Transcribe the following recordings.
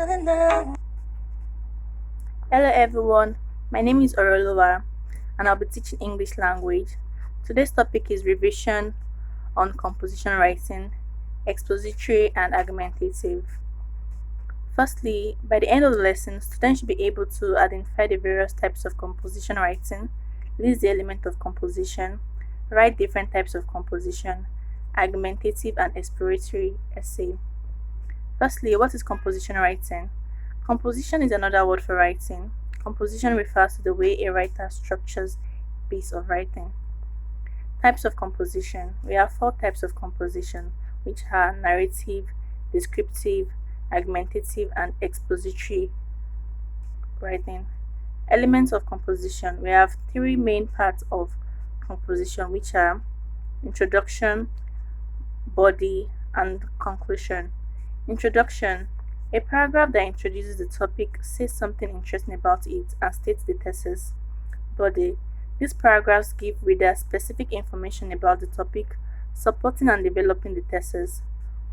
Hello everyone, my name is Orolova and I'll be teaching English language. Today's topic is revision on composition writing, expository and argumentative. Firstly, by the end of the lesson, students should be able to identify the various types of composition writing, list the element of composition, write different types of composition, argumentative and exploratory essay. Firstly, what is composition writing? Composition is another word for writing. Composition refers to the way a writer structures a piece of writing. Types of composition. We have four types of composition, which are narrative, descriptive, argumentative, and expository writing. Elements of composition. We have three main parts of composition, which are introduction, body, and conclusion. Introduction. A paragraph that introduces the topic, says something interesting about it, and states the thesis. Body. These paragraphs give readers specific information about the topic, supporting and developing the thesis.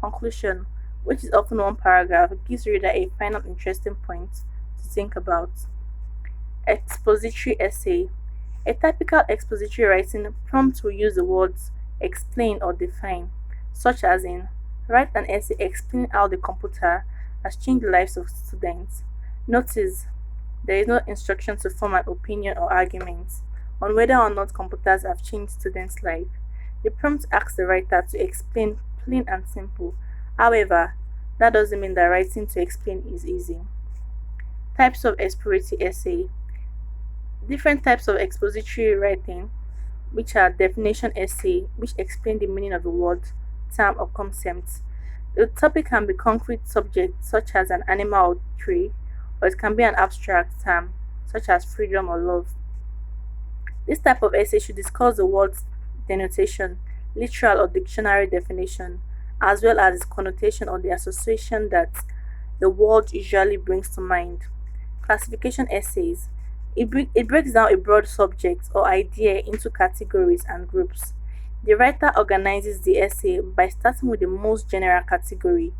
Conclusion, which is often one paragraph, gives reader a final interesting point to think about. Expository essay. A typical expository writing prompt will use the words explain or define, such as in write an essay explaining how the computer has changed the lives of students. Notice there is no instruction to form an opinion or argument on whether or not computers have changed students' life. The prompt asks the writer to explain plain and simple. However, that doesn't mean that writing to explain is easy. Types of exploratory essay. Different types of expository writing, which are definition essay, which explain the meaning of a word, term, or concept. The topic can be concrete subject such as an animal or tree, or it can be an abstract term such as freedom or love. This type of essay should discuss the word's denotation, literal or dictionary definition, as well as its connotation or the association that the word usually brings to mind. Classification essays. It breaks down a broad subject or idea into categories and groups. The writer organizes the essay by starting with the most general category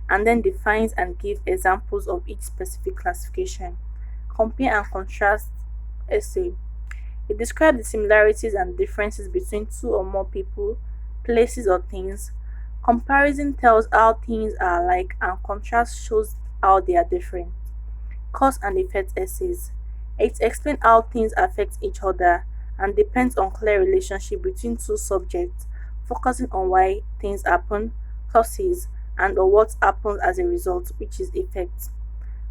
and then defines and gives examples of each specific classification. Compare and contrast essay. It describes the similarities and differences between two or more people, places, or things. Comparison tells how things are alike, and contrast shows how they are different. Cause and effect essays. It explains how things affect each other and depends on clear relationship between two subjects, focusing on why things happen, causes, and or what happens as a result, which is effect.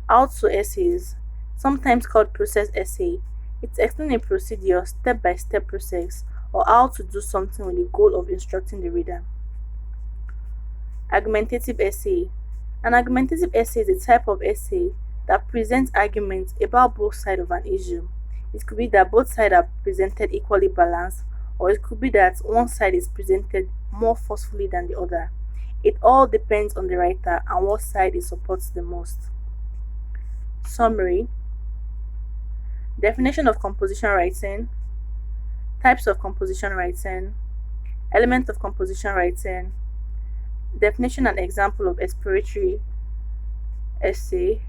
How to essays, sometimes called process essay. It explains a procedure, step-by-step process, or how to do something with the goal of instructing the reader. Argumentative essay. An argumentative essay is a type of essay that presents arguments about both sides of an issue. It could be that both sides are presented equally balanced, or it could be that one side is presented more forcefully than the other. It all depends on the writer and what side it supports the most. Summary. Definition of composition writing, types of composition writing, element of composition writing, definition and example of exploratory essay,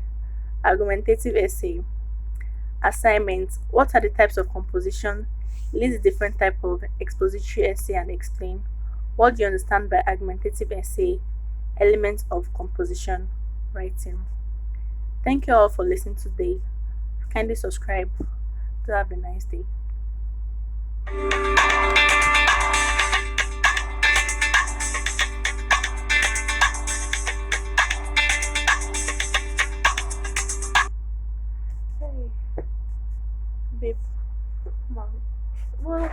argumentative essay. Assignment. What are the types of composition? List the different type of expository essay and explain. What do you understand by argumentative essay? Elements of composition writing. Thank you all for listening today. Kindly subscribe. Do have a nice day. Hey, babe, mom. Well,